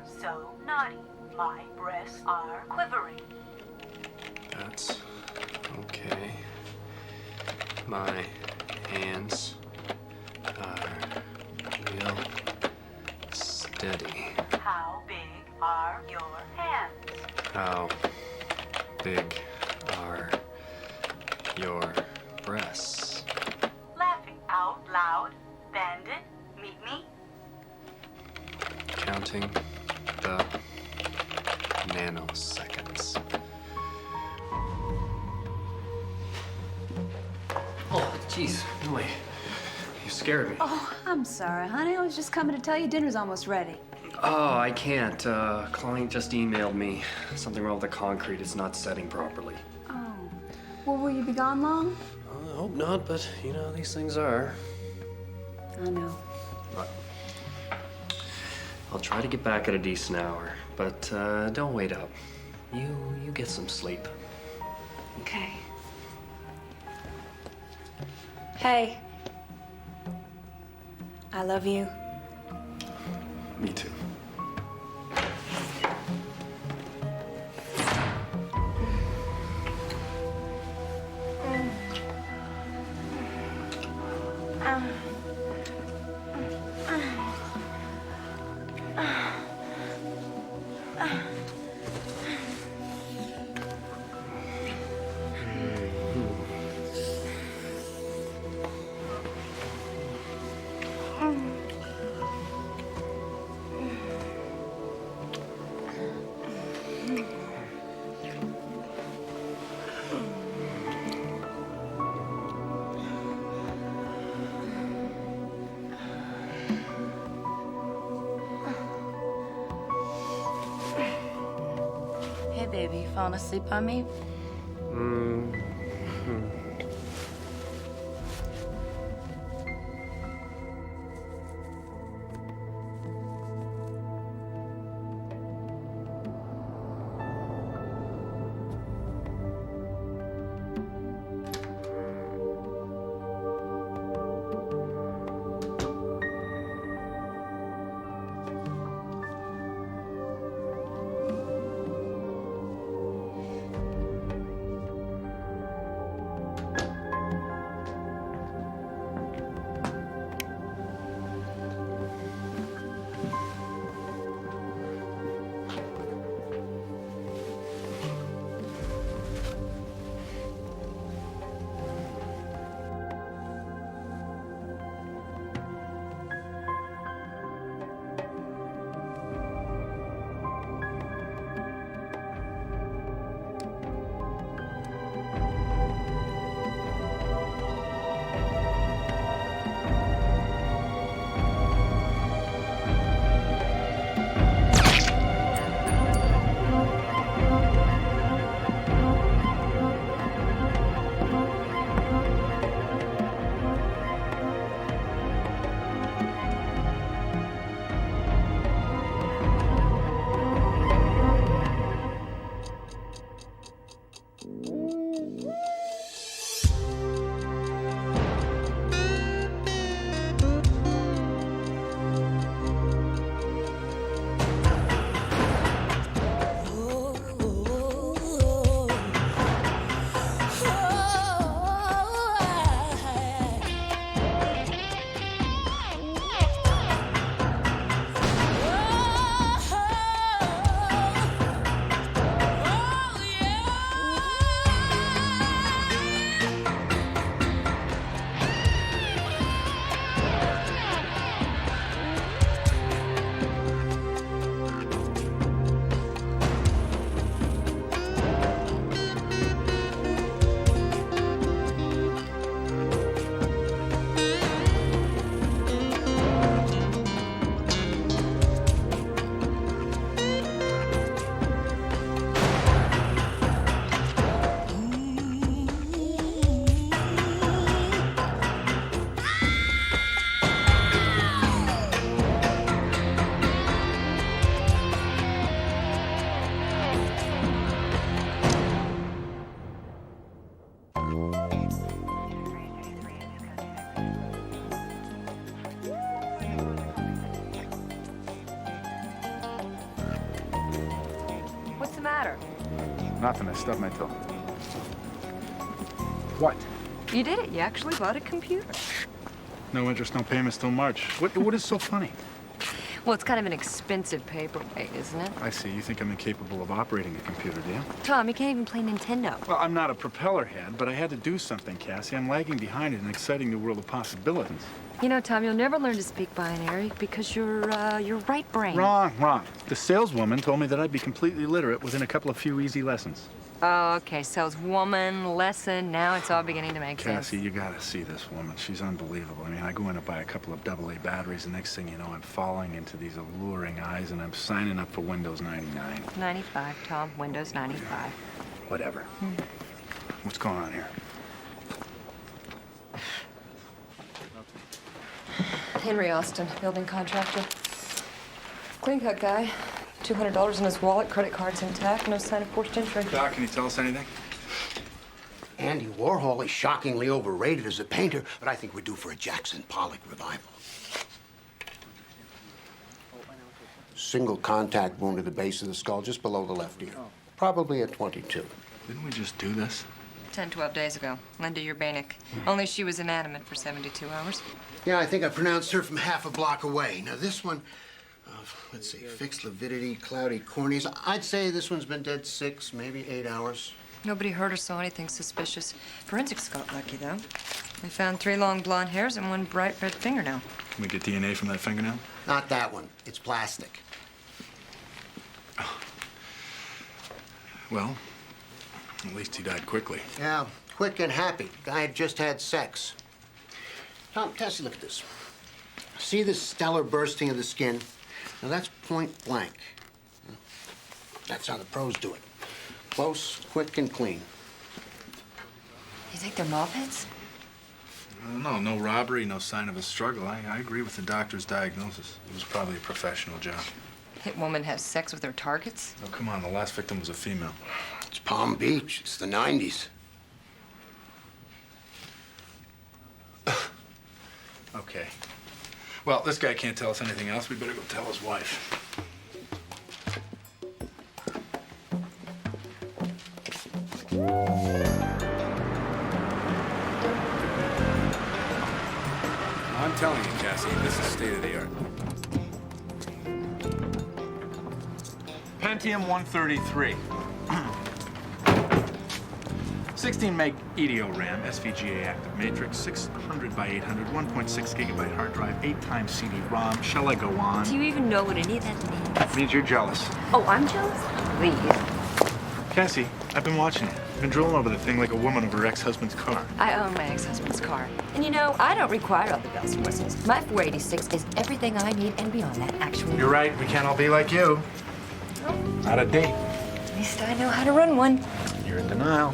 are so naughty. My breasts are quivering. That's okay. My hands are real steady. How big are your hands? How big are your breasts? Laughing out loud. Bandit, meet me. Counting the nanoseconds. Oh, jeez, Emily. You scared me. Oh, I'm sorry, honey. I was just coming to tell you dinner's almost ready. Oh, I can't. Client just emailed me. Something wrong with the concrete. It's not setting properly. Oh. Well, will you be gone long? I hope not, but you know, these things are. I know. But I'll try to get back at a decent hour, but don't wait up. You get some sleep. Okay. Hey. I love you. Me too. Hey, baby, you falling asleep on me? Nothing. I stubbed my toe. What? You did it. You actually bought a computer. No interest, no payments till March. What is so funny? Well, it's kind of an expensive paperweight, isn't it? I see. You think I'm incapable of operating a computer, do you? Tom, you can't even play Nintendo. Well, I'm not a propeller head, but I had to do something, Cassie. I'm lagging behind in an exciting new world of possibilities. You know, Tom, you'll never learn to speak binary because you're right brain. Wrong. The saleswoman told me that I'd be completely literate within a couple of few easy lessons. Oh, okay. Saleswoman, lesson. Now it's all beginning to make sense. Cassie, you gotta see this woman. She's unbelievable. I mean, I go in to buy a couple of AA batteries, and next thing you know, I'm falling into these alluring eyes, and I'm signing up for Windows 99. 95, Tom. Windows 95. Whatever. What's going on here? Henry Austin, building contractor. Clean cut guy. $200 in his wallet, credit cards intact, no sign of forced entry. Doc, can you tell us anything? Andy Warhol is shockingly overrated as a painter, but I think we're due for a Jackson Pollock revival. Single contact wound to the base of the skull, just below the left ear. Probably a 22. Didn't we just do this? 10, 12 days ago. Linda Urbanic. Only she was inanimate for 72 hours. Yeah, I think I pronounced her from half a block away. Now, this one, let's see, fixed lividity, cloudy corneas. I'd say this one's been dead 6, maybe 8 hours. Nobody heard or saw anything suspicious. Forensics got lucky, though. They found 3 long blonde hairs and 1 bright red fingernail. Can we get DNA from that fingernail? Not that one. It's plastic. Well, at least he died quickly. Yeah, quick and happy. Guy had just had sex. Tom, Tessie, look at this. See this stellar bursting of the skin? Now, that's point blank. That's how the pros do it. Close, quick, and clean. You think they're mob heads? No robbery, no sign of a struggle. I agree with the doctor's diagnosis. It was probably a professional job. Hit woman has sex with her targets? Oh, come on, the last victim was a female. It's Palm Beach. It's the 90s. Okay. Well, this guy can't tell us anything else. We better go tell his wife. I'm telling you, Cassie, this is state of the art. Pentium 133. 16 meg EDO RAM, SVGA active matrix, 600 by 800, 1.6 gigabyte hard drive, 8 times CD-ROM. Shall I go on? Do you even know what any of that means? It means you're jealous. Oh, I'm jealous? Please. Cassie, I've been watching you. You've been drooling over the thing like a woman over her ex-husband's car. I own my ex-husband's car. And you know, I don't require all the bells and whistles. My 486 is everything I need and beyond that, actually. You're right. We can't all be like you. Out of date. At least I know how to run one. You're in denial.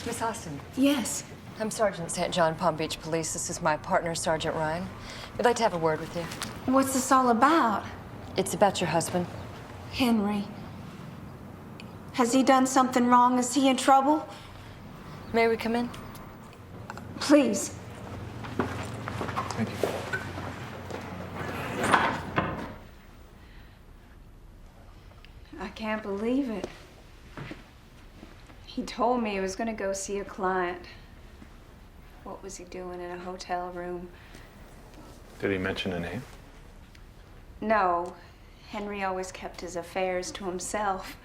Miss Austin. Yes. I'm Sergeant St. John, Palm Beach Police. This is my partner, Sergeant Ryan. We'd like to have a word with you. What's this all about? It's about your husband. Henry. Has he done something wrong? Is he in trouble? May we come in? Please. Thank you. I can't believe it. He told me he was gonna go see a client. What was he doing in a hotel room? Did he mention a name? No. Henry always kept his affairs to himself.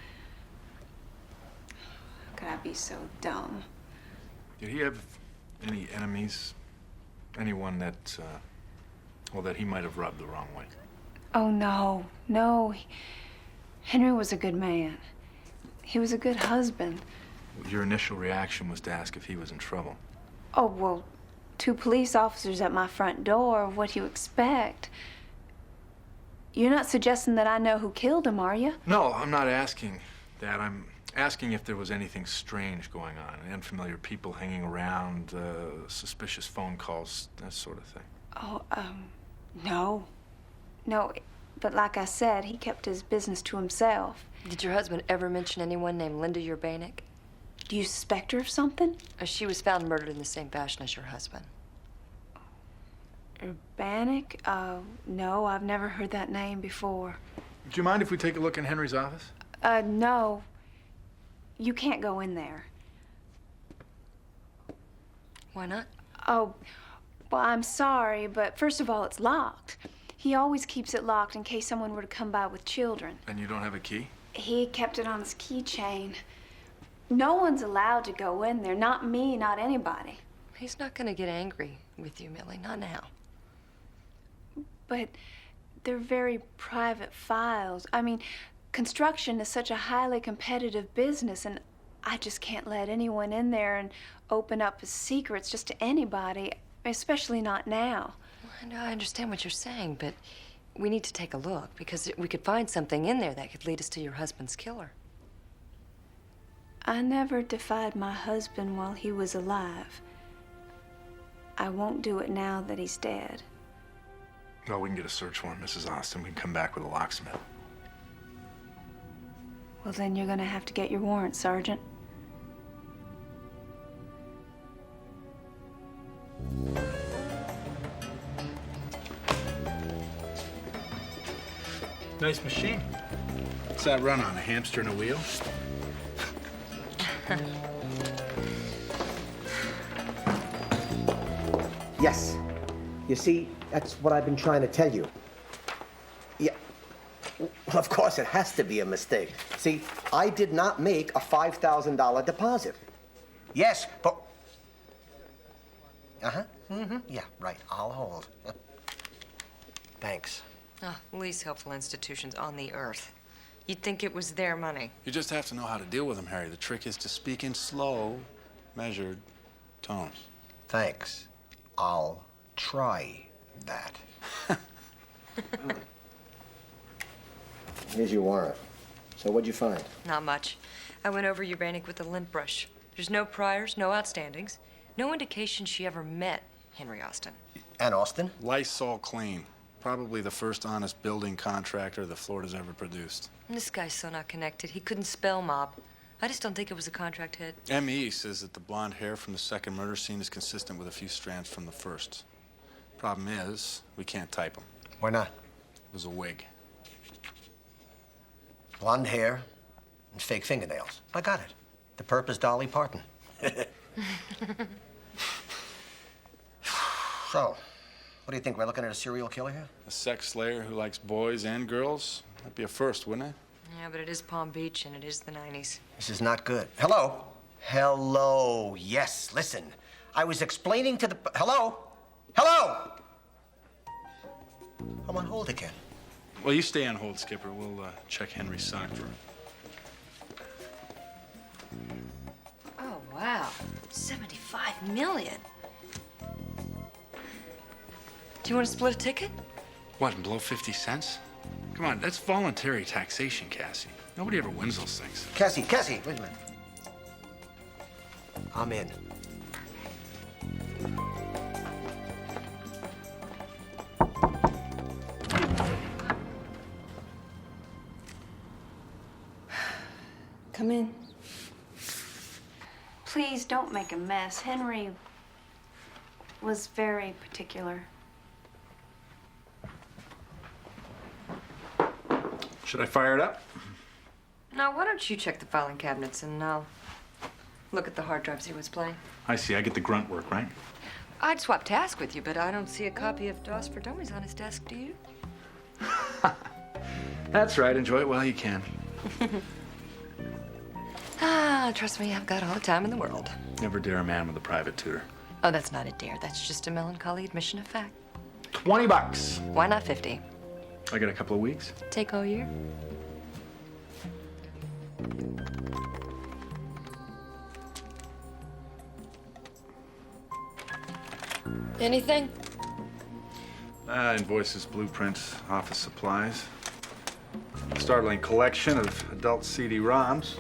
How could I be so dumb? Did he have any enemies? Anyone that, well, that he might have rubbed the wrong way? Oh, no. No. Henry was a good man. He was a good husband. Your initial reaction was to ask if he was in trouble. Oh, well, 2 police officers at my front door. What do you expect? You're not suggesting that I know who killed him, are you? No, I'm not asking that. I'm asking if there was anything strange going on. Unfamiliar people hanging around, suspicious phone calls, that sort of thing. Oh, no. No, but like I said, he kept his business to himself. Did your husband ever mention anyone named Linda Urbanic? Do you suspect her of something? She was found murdered in the same fashion as your husband. Urbanic? No, I've never heard that name before. Do you mind if we take a look in Henry's office? No. You can't go in there. Why not? Oh, well, I'm sorry, but first of all, it's locked. He always keeps it locked in case someone were to come by with children. And you don't have a key? He kept it on his keychain. No one's allowed to go in there. Not me, not anybody. He's not gonna get angry with you, Millie. Not now. But they're very private files. I mean, construction is such a highly competitive business, and I just can't let anyone in there and open up his secrets just to anybody, especially not now. I know, I understand what you're saying, but we need to take a look because we could find something in there that could lead us to your husband's killer. I never defied my husband while he was alive. I won't do it now that he's dead. Well, we can get a search warrant, Mrs. Austin. We can come back with a locksmith. Well, then you're gonna have to get your warrant, Sergeant. Nice machine. What's that run on, a hamster and a wheel? Yes. You see, that's what I've been trying to tell you. Yeah. Of course, it has to be a mistake. See, I did not make a $5,000 deposit. Yes, but... Uh-huh. Mm-hmm. Yeah, right. I'll hold. Thanks. Oh, least helpful institutions on the earth. You'd think it was their money. You just have to know how to deal with them, Harry. The trick is to speak in slow, measured tones. Thanks. I'll try that. Here's your warrant. So what'd you find? Not much. I went over Uranic with a lint brush. There's no priors, no outstandings, no indication she ever met Henry Austin. And Austin? Lysol clean. Probably the first honest building contractor the Florida's ever produced. And this guy's so not connected. He couldn't spell mob. I just don't think it was a contract hit. M.E. says that the blonde hair from the second murder scene is consistent with a few strands from the first. Problem is, we can't type them. Why not? It was a wig. Blonde hair and fake fingernails. I got it. The perp is Dolly Parton. So, what do you think? We're looking at a serial killer here? A sex slayer who likes boys and girls? That'd be a first, wouldn't it? Yeah, but it is Palm Beach and it is the 90s. This is not good. Hello? Hello. Yes, listen. I was explaining to the... Hello? Hello? I'm on hold again. Well, you stay on hold, Skipper. We'll check Henry's sock drawer. Oh, wow. 75 million. Do you want to split a ticket? What, below 50 cents? Come on, that's voluntary taxation, Cassie. Nobody ever wins those things. Cassie, wait a minute. I'm in. Come in. Please don't make a mess. Henry was very particular. Should I fire it up? Now, why don't you check the filing cabinets and I'll look at the hard drives he was playing. I see. I get the grunt work, right? I'd swap tasks with you, but I don't see a copy of DOS for Dummies on his desk, do you? That's right. Enjoy it while you can. Trust me, I've got all the time in the world. Never dare a man with a private tutor. Oh, that's not a dare. That's just a melancholy admission of fact. $20. Why not 50? I got a couple of weeks. Take all year? Anything? Invoices, blueprints, office supplies. Startling collection of adult CD-ROMs.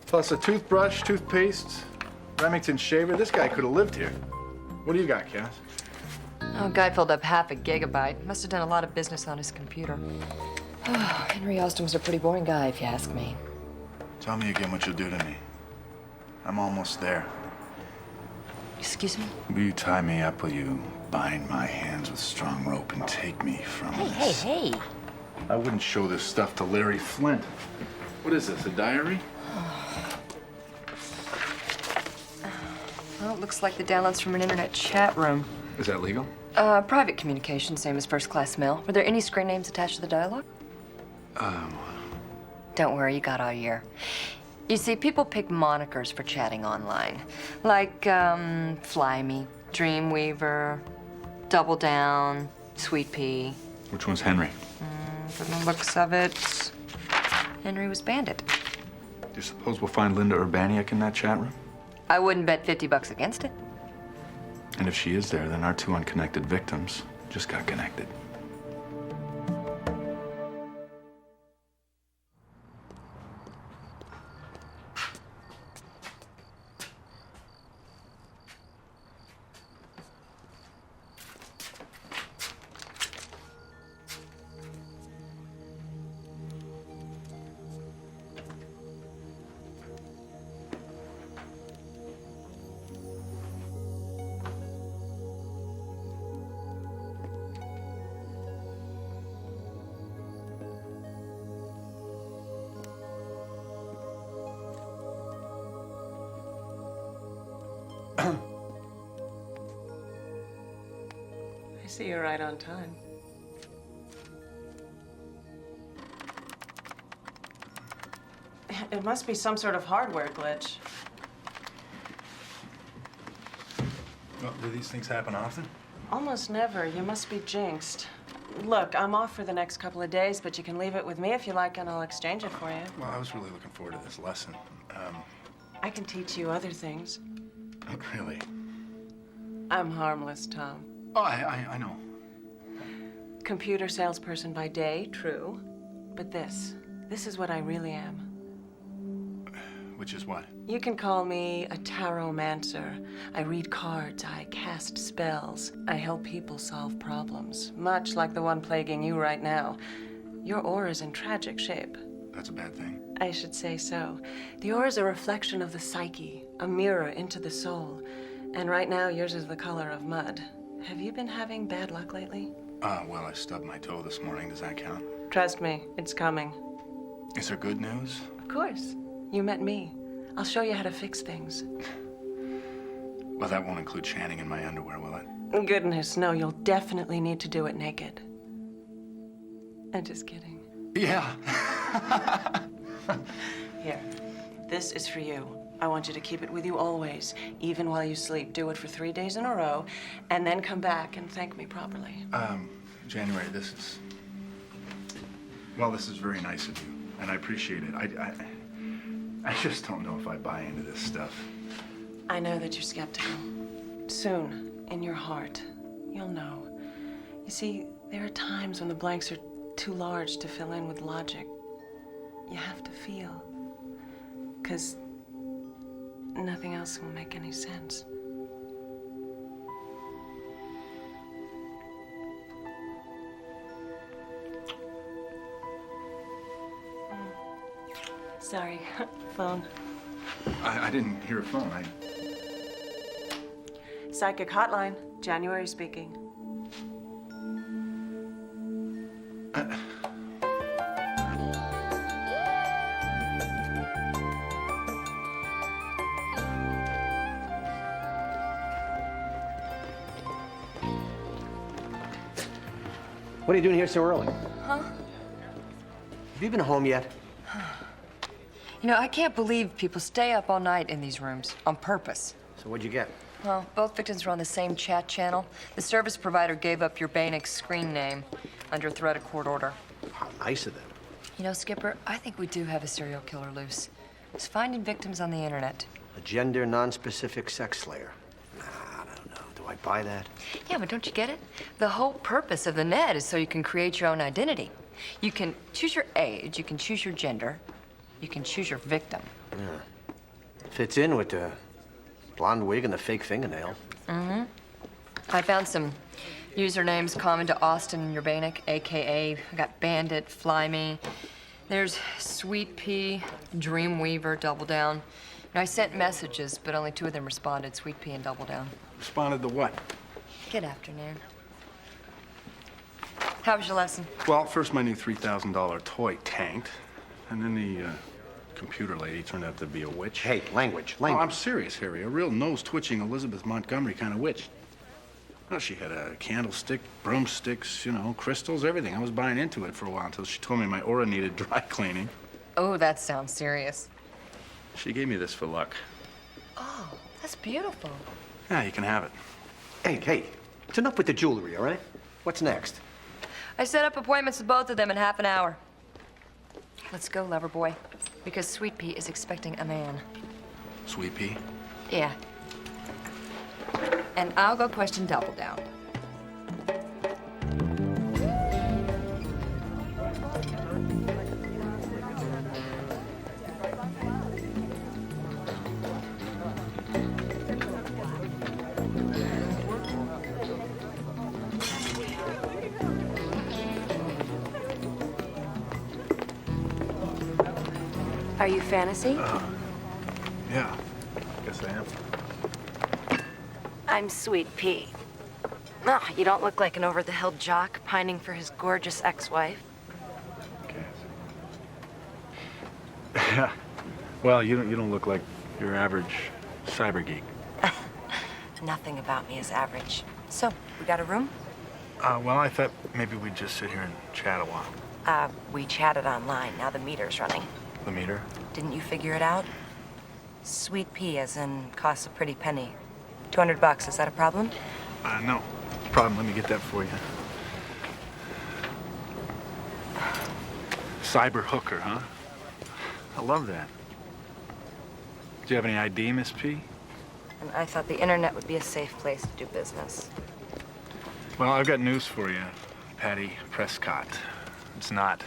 Plus a toothbrush, toothpaste, Remington shaver. This guy could have lived here. What do you got, Cass? Oh, guy filled up half a gigabyte. Must have done a lot of business on his computer. Oh, Henry Austin was a pretty boring guy, if you ask me. Tell me again what you'll do to me. I'm almost there. Excuse me? Will you tie me up? Will you bind my hands with strong rope and take me from this? Hey. I wouldn't show this stuff to Larry Flint. What is this, a diary? Well, it looks like the downloads from an internet chat room. Is that legal? Private communication, same as first-class mail. Were there any screen names attached to the dialogue? Don't worry, you got all year. You see, people pick monikers for chatting online. Like, Fly Me, Dreamweaver, Double Down, Sweet Pea. Which one's Henry? From the looks of it, Henry was Bandit. Do you suppose we'll find Linda Urbaniak in that chat room? I wouldn't bet $50 against it. And if she is there, then our 2 unconnected victims just got connected. I see you're right on time. It must be some sort of hardware glitch. Well, do these things happen often? Almost never. You must be jinxed. Look, I'm off for the next couple of days, but you can leave it with me if you like, and I'll exchange it for you. Well, I was really looking forward to this lesson. I can teach you other things. Really? I'm harmless, Tom. Oh, I know. Computer salesperson by day, true. But this is what I really am. Which is what? You can call me a taromancer. I read cards, I cast spells. I help people solve problems, much like the one plaguing you right now. Your aura's in tragic shape. That's a bad thing. I should say so. The aura's a reflection of the psyche, a mirror into the soul. And right now, yours is the color of mud. Have you been having bad luck lately? Well, I stubbed my toe this morning. Does that count? Trust me, it's coming. Is there good news? Of course. You met me. I'll show you how to fix things. Well, that won't include chanting in my underwear, will it? Goodness, no, you'll definitely need to do it naked. I'm just kidding. Yeah. Here, this is for you. I want you to keep it with you always, even while you sleep. Do it for 3 days in a row, and then come back and thank me properly. January, this is very nice of you, and I appreciate it. I just don't know if I buy into this stuff. I know that you're skeptical. Soon, in your heart, you'll know. You see, there are times when the blanks are too large to fill in with logic. You have to feel. 'Cause nothing else will make any sense. Sorry, phone. I didn't hear a phone. Psychic hotline, January speaking. What are you doing here so early? Huh? Have you been home yet? You know, I can't believe people stay up all night in these rooms on purpose. So what'd you get? Well, both victims were on the same chat channel. The service provider gave up your Bannock's screen name under threat of court order. How nice of them. You know, Skipper, I think we do have a serial killer loose. He's finding victims on the internet. A gender non-specific sex slayer. Nah, I don't know. Do I buy that? Yeah, but don't you get it? The whole purpose of the net is so you can create your own identity. You can choose your age, you can choose your gender, you can choose your victim. Yeah. Fits in with the blonde wig and the fake fingernail. Mm-hmm. I found some usernames common to Austin and Urbaniak, AKA, I got Bandit, Fly Me. There's Sweet Pea, Dreamweaver, Double Down. And I sent messages, but only 2 of them responded, Sweet Pea and Double Down. Responded to what? Good afternoon. How was your lesson? Well, first my new $3,000 toy tanked, and then the computer lady turned out to be a witch. Hey, language. Oh, I'm serious, Harry. A real nose-twitching Elizabeth Montgomery kind of witch. Well, she had a candlestick, broomsticks, you know, crystals, everything. I was buying into it for a while until she told me my aura needed dry cleaning. Oh, that sounds serious. She gave me this for luck. Oh, that's beautiful. Yeah, you can have it. Hey, it's enough with the jewelry, all right? What's next? I set up appointments with both of them in half an hour. Let's go, lover boy, because Sweet Pea is expecting a man. Sweet Pea? Yeah. And I'll go question Double Down. Are you Fantasy? Yeah, guess I am. I'm Sweet Pea. Oh, you don't look like an over-the-hill jock pining for his gorgeous ex-wife. Okay. Yeah. Well, you don't look like your average cyber geek. Nothing about me is average. So, we got a room? Well, I thought maybe we'd just sit here and chat a while. We chatted online. Now the meter's running. The meter? Didn't you figure it out? Sweet Pea, as in costs a pretty penny. $200, is that a problem? No. Problem, let me get that for you. Cyber hooker, huh? I love that. Do you have any ID, Miss P? And I thought the internet would be a safe place to do business. Well, I've got news for you, Patty Prescott. It's not.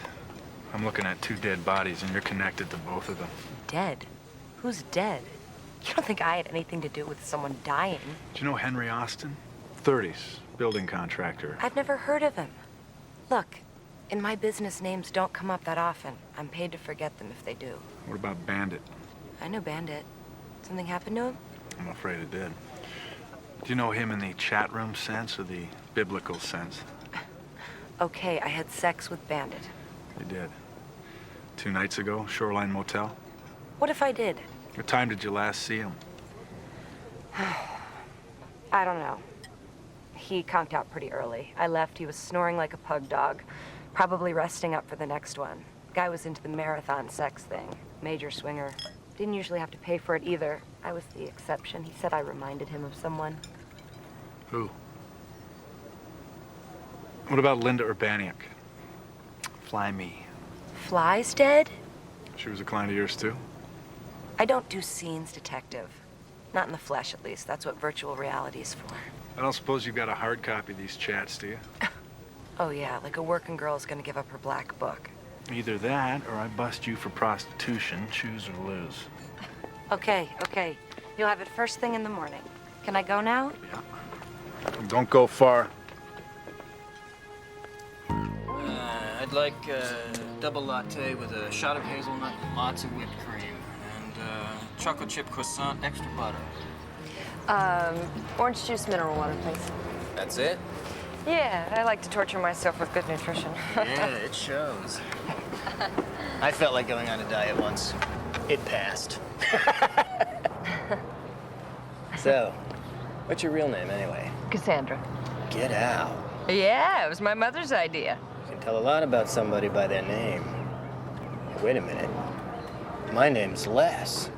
I'm looking at 2 dead bodies, and you're connected to both of them. Dead? Who's dead? You don't think I had anything to do with someone dying? Do you know Henry Austin? 30s, building contractor. I've never heard of him. Look, in my business, names don't come up that often. I'm paid to forget them if they do. What about Bandit? I know Bandit. Something happened to him? I'm afraid it did. Do you know him in the chat room sense or the biblical sense? Okay, I had sex with Bandit. You did. 2 nights ago, Shoreline Motel. What if I did? What time did you last see him? I don't know. He conked out pretty early. I left, he was snoring like a pug dog, probably resting up for the next one. Guy was into the marathon sex thing. Major swinger. Didn't usually have to pay for it either. I was the exception. He said I reminded him of someone. Who? What about Linda Urbaniak? Fly Me. Fly's dead? She was a client of yours, too? I don't do scenes, detective. Not in the flesh, at least. That's what virtual reality is for. I don't suppose you've got a hard copy of these chats, do you? Oh, yeah, like a working girl's gonna give up her black book. Either that, or I bust you for prostitution. Choose or lose. Okay. You'll have it first thing in the morning. Can I go now? Yeah. Don't go far. I'd like a double latte with a shot of hazelnut, lots of whipped cream, and chocolate chip croissant, extra butter. Orange juice, mineral water, please. That's it? Yeah, I like to torture myself with good nutrition. Yeah, it shows. I felt like going on a diet once. It passed. So, what's your real name anyway? Cassandra. Get out. Yeah, it was my mother's idea. You can tell a lot about somebody by their name. Wait a minute. My name's Les.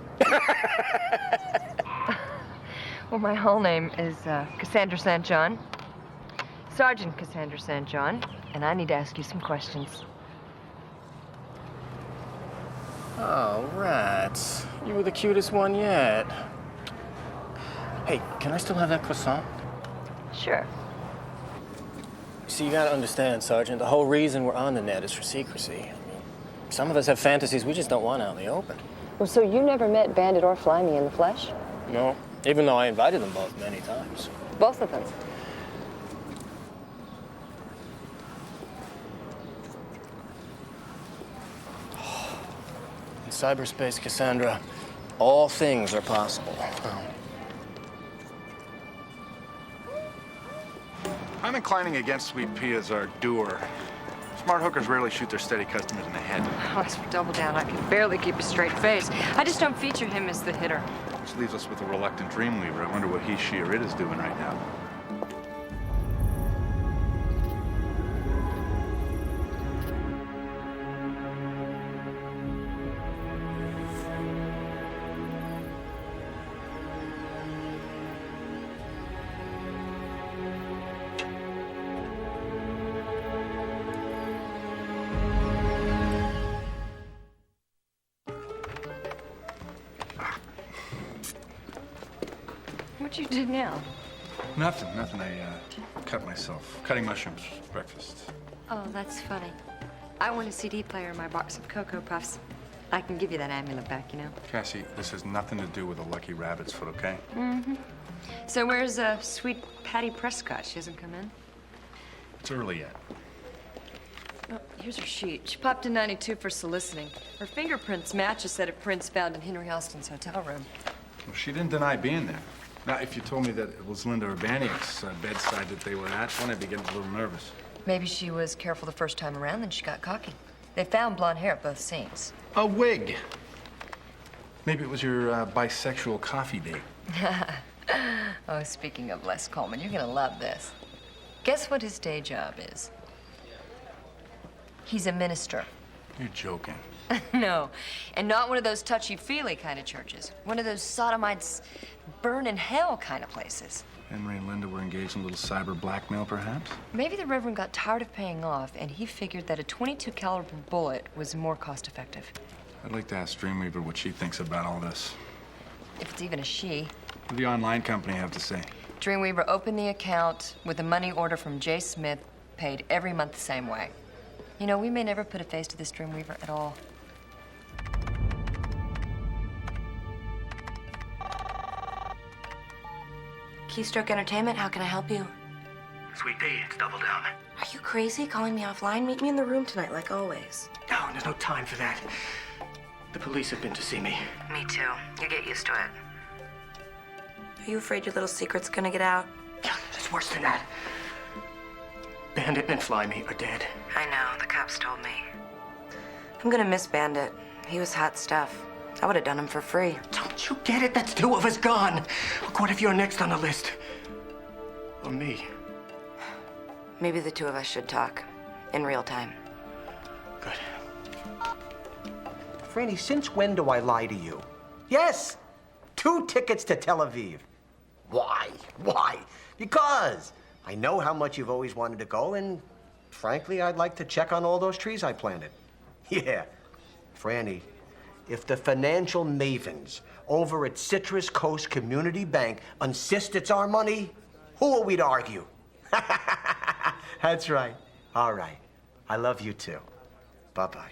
Well, my whole name is Cassandra St. John. Sergeant Cassandra St. John, and I need to ask you some questions. Oh, rats. You were the cutest one yet. Hey, can I still have that croissant? Sure. See, you gotta understand, Sergeant, the whole reason we're on the net is for secrecy. I mean, some of us have fantasies we just don't want out in the open. Well, so you never met Bandit or Fly Me in the flesh? No, even though I invited them both many times. Both of them? In cyberspace, Cassandra, all things are possible. I'm inclining against Sweet Pea as our doer. Smart hookers rarely shoot their steady customers in the head. Oh, as for Double Down, I can barely keep a straight face. I just don't feature him as the hitter. Which leaves us with a reluctant Dreamweaver. I wonder what he, she, or it is doing right now. What'd you do now? Nothing. I cut myself. Cutting mushrooms for breakfast. Oh, that's funny. I want a CD player in my box of Cocoa Puffs. I can give you that amulet back, you know. Cassie, this has nothing to do with a lucky rabbit's foot, okay? Mm-hmm. So where's sweet Patty Prescott? She hasn't come in? It's early yet. Oh, here's her sheet. She popped in 92 for soliciting. Her fingerprints match a set of prints found in Henry Austin's hotel room. Well, she didn't deny being there. Now, if you told me that it was Linda Urbaniak's bedside that they were at, then I'd be getting a little nervous. Maybe she was careful the first time around, then she got cocky. They found blonde hair at both scenes. A wig. Maybe it was your bisexual coffee date. Oh, speaking of Les Coleman, you're gonna love this. Guess what his day job is? He's a minister. You're joking. No, and not one of those touchy-feely kind of churches. One of those sodomites burn in hell kind of places. Henry and Linda were engaged in a little cyber blackmail, perhaps? Maybe the Reverend got tired of paying off, and he figured that a .22 caliber bullet was more cost-effective. I'd like to ask Dreamweaver what she thinks about all this. If it's even a she. What does the online company have to say? Dreamweaver opened the account with a money order from J. Smith, paid every month the same way. You know, we may never put a face to this Dreamweaver at all. Keystroke Entertainment, how can I help you? Sweet Pea, it's Double Down. Are you crazy calling me offline? Meet me in the room tonight, like always. No, there's no time for that. The police have been to see me. Me too. You get used to it. Are you afraid your little secret's gonna get out? It's worse than that. Bandit and Flyme are dead. I know, the cops told me. I'm gonna miss Bandit. He was hot stuff. I would have done him for free. Don't you get it? That's two of us gone. Look, what if you're next on the list? Or me? Maybe the two of us should talk. In real time. Good. Franny, since when do I lie to you? Yes! 2 tickets to Tel Aviv. Why? Why? Because I know how much you've always wanted to go, and frankly, I'd like to check on all those trees I planted. Yeah. Franny, if the financial mavens over at Citrus Coast Community Bank insist it's our money, who are we to argue? That's right. All right. I love you too. Bye-bye.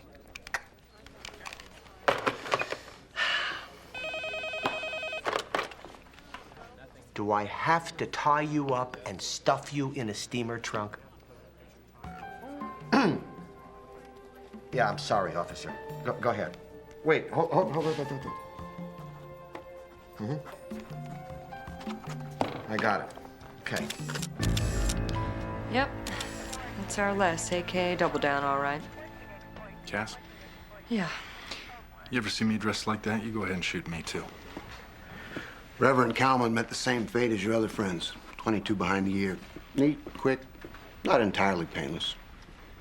Do I have to tie you up and stuff you in a steamer trunk? Yeah, I'm sorry, officer. Go ahead. Wait, hold. Mm-hmm. I got it. Okay. Yep. It's our Les, a.k.a. Double Down, all right. Cass? Yeah. You ever see me dressed like that? You go ahead and shoot me, too. Reverend Callme met the same fate as your other friends. 22 behind the ear. Neat, quick, not entirely painless.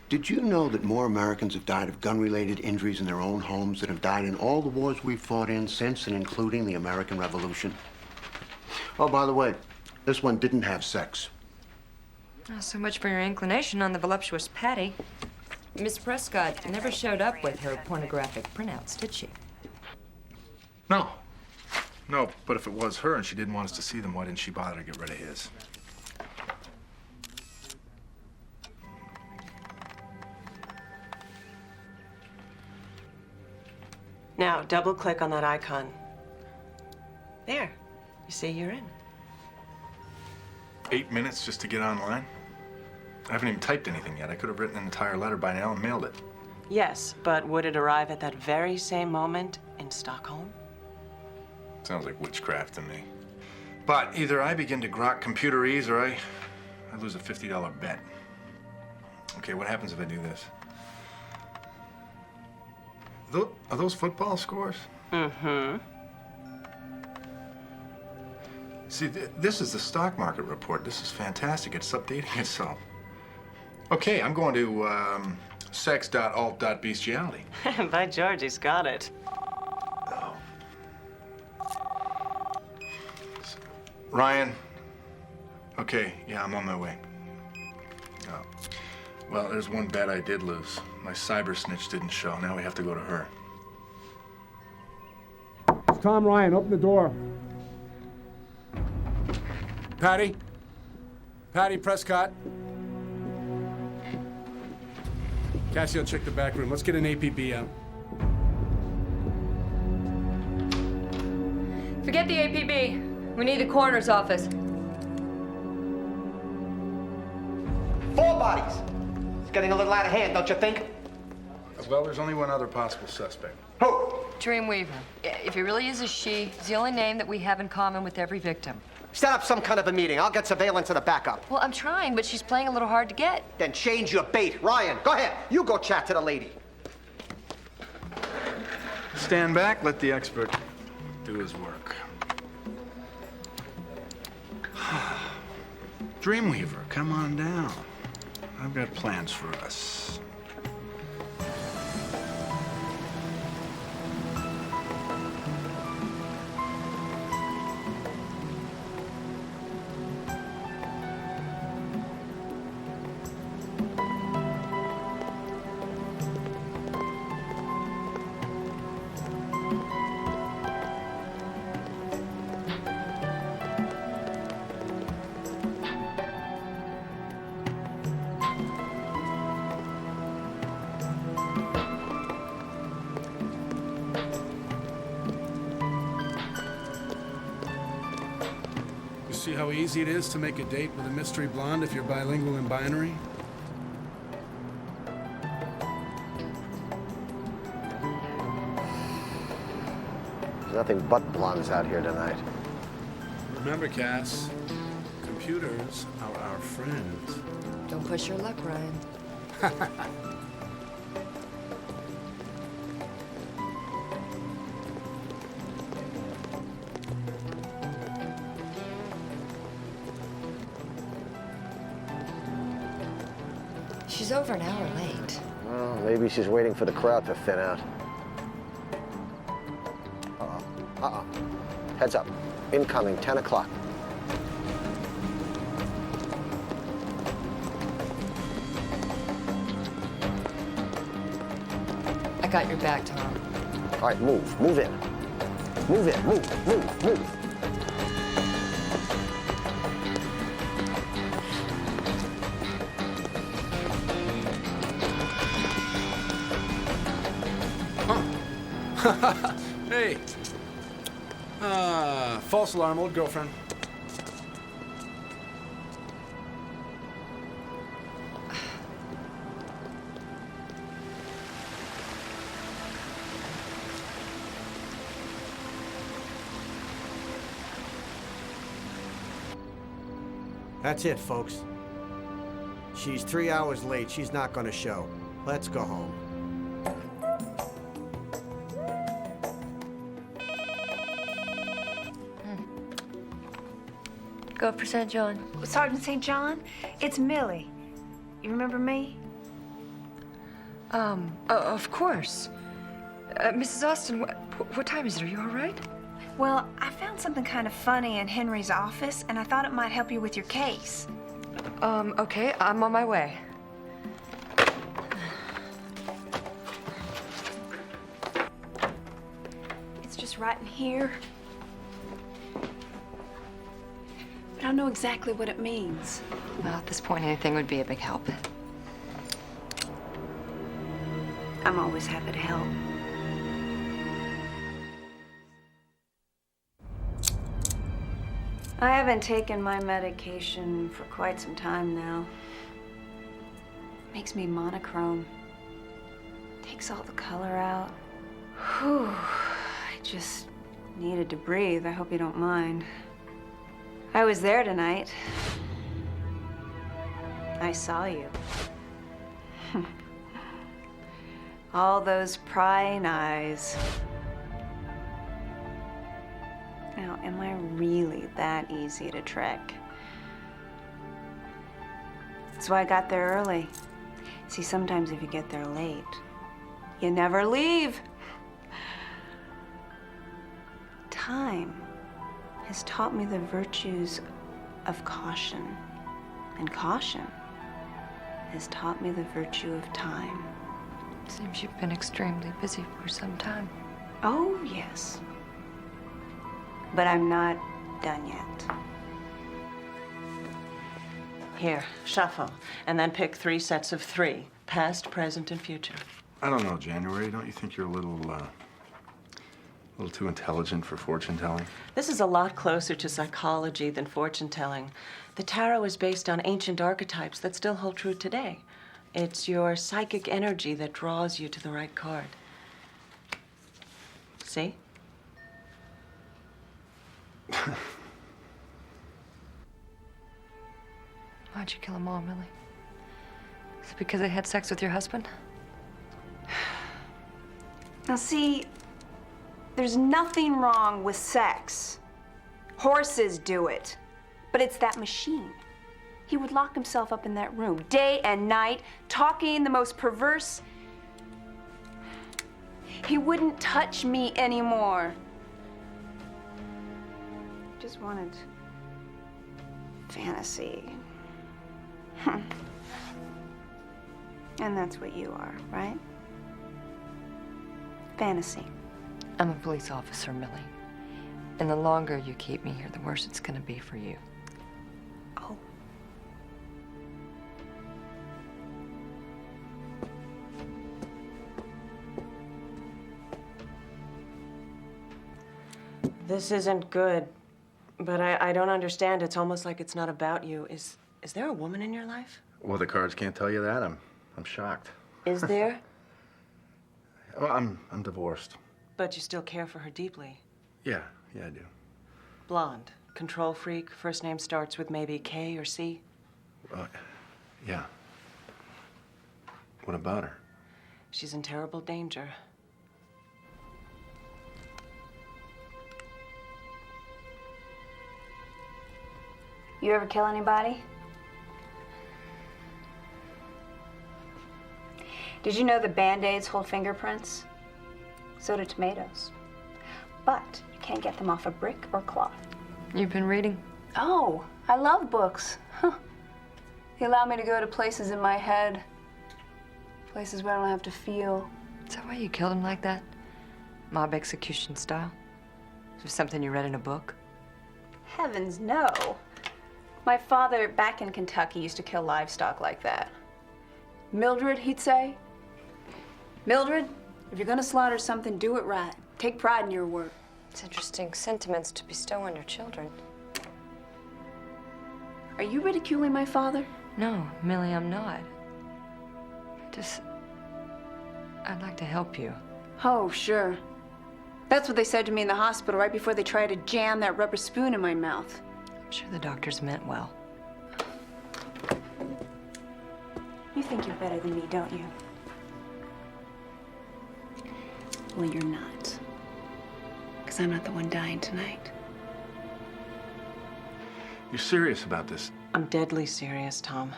Did you know that more Americans have died of gun-related injuries in their own homes than have died in all the wars we've fought in since and including the American Revolution? Oh, by the way, this one didn't have sex. Oh, so much for your inclination on the voluptuous Patty. Miss Prescott never showed up with her pornographic printouts, did she? No. No, but if it was her and she didn't want us to see them, why didn't she bother to get rid of his? Now, double-click on that icon. There. You see, you're in. 8 minutes just to get online? I haven't even typed anything yet. I could have written an entire letter by now and mailed it. Yes, but would it arrive at that very same moment in Stockholm? Sounds like witchcraft to me. But either I begin to grok computerese or I lose a $50 bet. Okay, what happens if I do this? Are those football scores? Mm-hmm. See, this is the stock market report. This is fantastic. It's updating itself. Okay, I'm going to sex.alt.bestiality. By George, he's got it. Ryan. Okay, yeah, I'm on my way. Oh. Well, there's one bet I did lose. My cyber snitch didn't show. Now we have to go to her. It's Tom Ryan. Open the door. Patty? Patty Prescott? Cassio, check the back room. Let's get an APB out. Forget the APB. We need the coroner's office. 4 bodies. It's getting a little out of hand, don't you think? Well, there's only one other possible suspect. Who? Dreamweaver. If it really is a she, it's the only name that we have in common with every victim. Set up some kind of a meeting. I'll get surveillance and a backup. Well, I'm trying, but she's playing a little hard to get. Then change your bait. Ryan, go ahead. You go chat to the lady. Stand back, let the expert do his work. Dreamweaver, come on down. I've got plans for us. See how easy it is to make a date with a mystery blonde if you're bilingual in binary? There's nothing but blondes out here tonight. Remember, Cass, computers are our friends. Don't push your luck, Ryan. She's over an hour late. Well, maybe she's waiting for the crowd to thin out. Heads up. Incoming, 10 o'clock. I got your back, Tom. All right, move. Move in. Move in. Move. Hey. False alarm, old girlfriend. That's it, folks. She's 3 hours late. She's not gonna show. Let's go home. Go for St. John. Sergeant St. John, it's Millie. You remember me? Of course. Mrs. Austin, what time is it? Are you all right? Well, I found something kind of funny in Henry's office, and I thought it might help you with your case. Okay, I'm on my way. It's just right in here. But I don't know exactly what it means. Well, at this point, anything would be a big help. I'm always happy to help. I haven't taken my medication for quite some time now. Makes me monochrome. Takes all the color out. Whew. I just needed to breathe. I hope you don't mind. I was there tonight. I saw you. All those prying eyes. Now, am I really that easy to trick? That's why I got there early. See, sometimes if you get there late, you never leave. Time has taught me the virtues of caution, and caution has taught me the virtue of time. Seems you've been extremely busy for some time. Oh, yes. But I'm not done yet. Here, shuffle, and then pick 3 sets of 3, past, present, and future. I don't know, January. Don't you think you're a little too intelligent for fortune telling? This is a lot closer to psychology than fortune telling. The tarot is based on ancient archetypes that still hold true today. It's your psychic energy that draws you to the right card. See? Why'd you kill them all, Millie? Is it because they had sex with your husband? Now, see, there's nothing wrong with sex. Horses do it. But it's that machine. He would lock himself up in that room day and night, talking the most perverse. He wouldn't touch me anymore. Just wanted fantasy. And that's what you are, right? Fantasy. I'm a police officer, Millie. And the longer you keep me here, the worse it's gonna be for you. Oh. This isn't good, but I don't understand. It's almost like it's not about you. Is there a woman in your life? Well, the cards can't tell you that. I'm shocked. Is there? Well, I'm divorced. But you still care for her deeply. Yeah, I do. Blonde, control freak, first name starts with maybe K or C? Yeah. What about her? She's in terrible danger. You ever kill anybody? Did you know that Band-Aids hold fingerprints? So do tomatoes. But you can't get them off a brick or cloth. You've been reading? Oh, I love books. They allow me to go to places in my head. Places where I don't have to feel. Is that why you killed him like that? Mob execution style? Is it something you read in a book? Heavens, no. My father, back in Kentucky, used to kill livestock like that. Mildred, he'd say. Mildred, if you're gonna slaughter something, do it right. Take pride in your work. It's interesting sentiments to bestow on your children. Are you ridiculing my father? No, Millie, I'm not. I'd like to help you. Oh, sure. That's what they said to me in the hospital right before they tried to jam that rubber spoon in my mouth. I'm sure the doctors meant well. You think you're better than me, don't you? Well, you're not. Because I'm not the one dying tonight. You're serious about this? I'm deadly serious, Tom.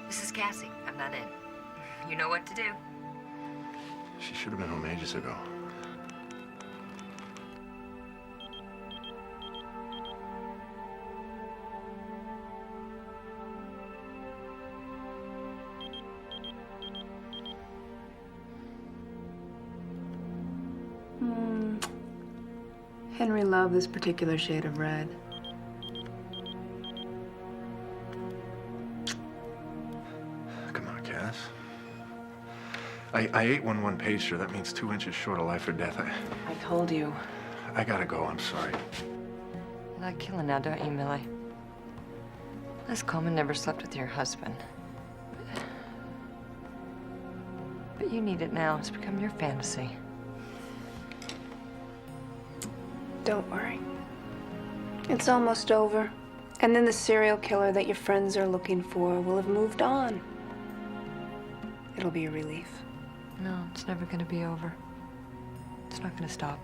This is Cassie. I'm not in. You know what to do. She should have been home ages ago. Henry loved this particular shade of red. I ate one pager. That means 2 inches short of life or death. I told you. I gotta go. I'm sorry. You like killing now, don't you, Millie? This Callme never slept with your husband. But you need it now. It's become your fantasy. Don't worry. It's almost over. And then the serial killer that your friends are looking for will have moved on. It'll be a relief. No, it's never gonna be over. It's not gonna stop.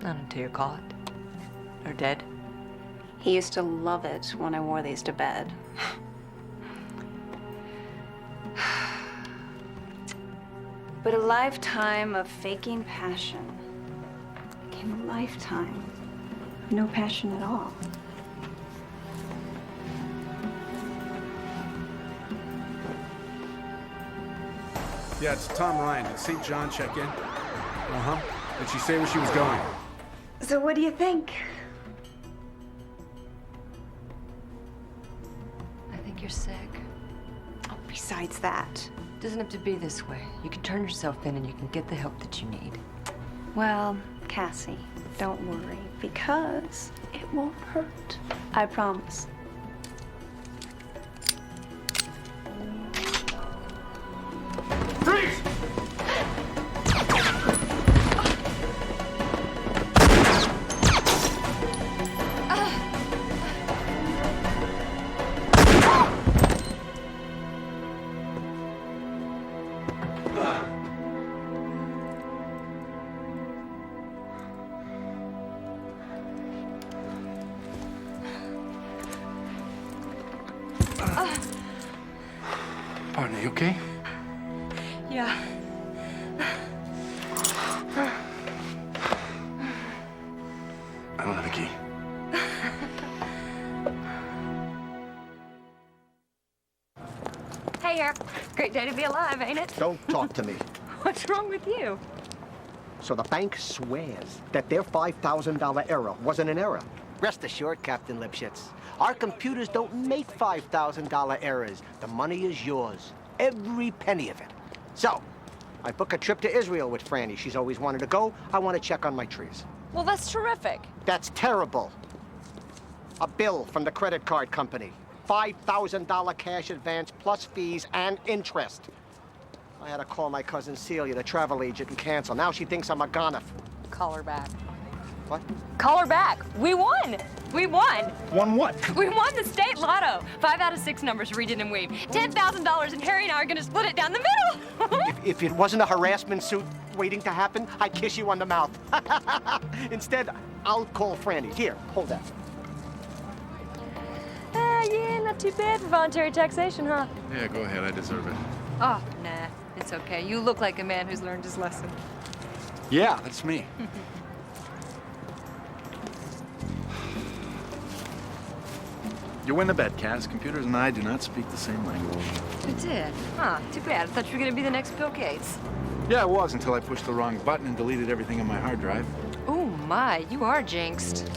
Not until you're caught. Or dead. He used to love it when I wore these to bed. But a lifetime of faking passion became a lifetime of no passion at all. Yeah, it's Tom Ryan. Did St. John check in? Uh-huh. Did she say where she was going? So what do you think? I think you're sick. Oh, besides that. It doesn't have to be this way. You can turn yourself in and you can get the help that you need. Well, Cassie, don't worry, because it won't hurt. I promise. Freeze! Pardon, are you okay? Yeah. I don't have a key. Hey, Eric. Great day to be alive, ain't it? Don't talk to me. What's wrong with you? So the bank swears that their $5,000 error wasn't an error. Rest assured, Captain Lipschitz, our computers don't make $5,000 errors. The money is yours, every penny of it. So, I book a trip to Israel with Franny. She's always wanted to go. I want to check on my trees. Well, that's terrific. That's terrible. A bill from the credit card company. $5,000 cash advance plus fees and interest. I had to call my cousin Celia, the travel agent, and cancel. Now she thinks I'm a goner. Call her back. What? Call her back. We won. We won. Won what? We won the state lotto. 5 out of 6 numbers, read it and weave. $10,000, and Harry and I are gonna split it down the middle. If it wasn't a harassment suit waiting to happen, I'd kiss you on the mouth. Instead, I'll call Franny. Here, hold that. Yeah, not too bad for voluntary taxation, huh? Yeah, go ahead. I deserve it. Oh, nah, it's okay. You look like a man who's learned his lesson. Yeah, that's me. You win the bet, Cass. Computers and I do not speak the same language. You did? Huh, too bad. I thought you were gonna be the next Bill Gates. Yeah, it was until I pushed the wrong button and deleted everything on my hard drive. Oh my, you are jinxed.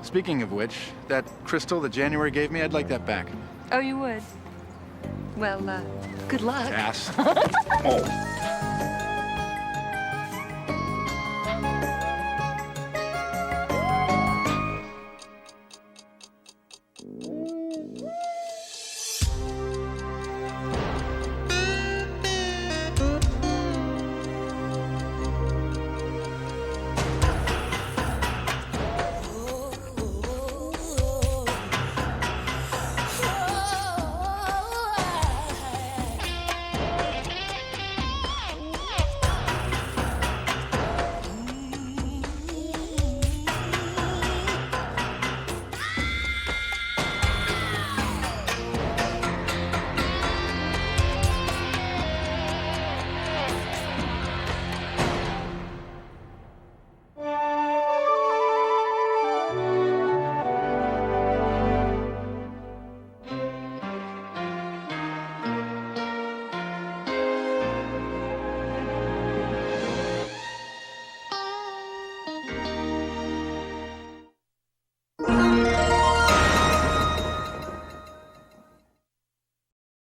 Speaking of which, that crystal that January gave me, I'd like that back. Oh, you would? Well, good luck. Cass. Oh.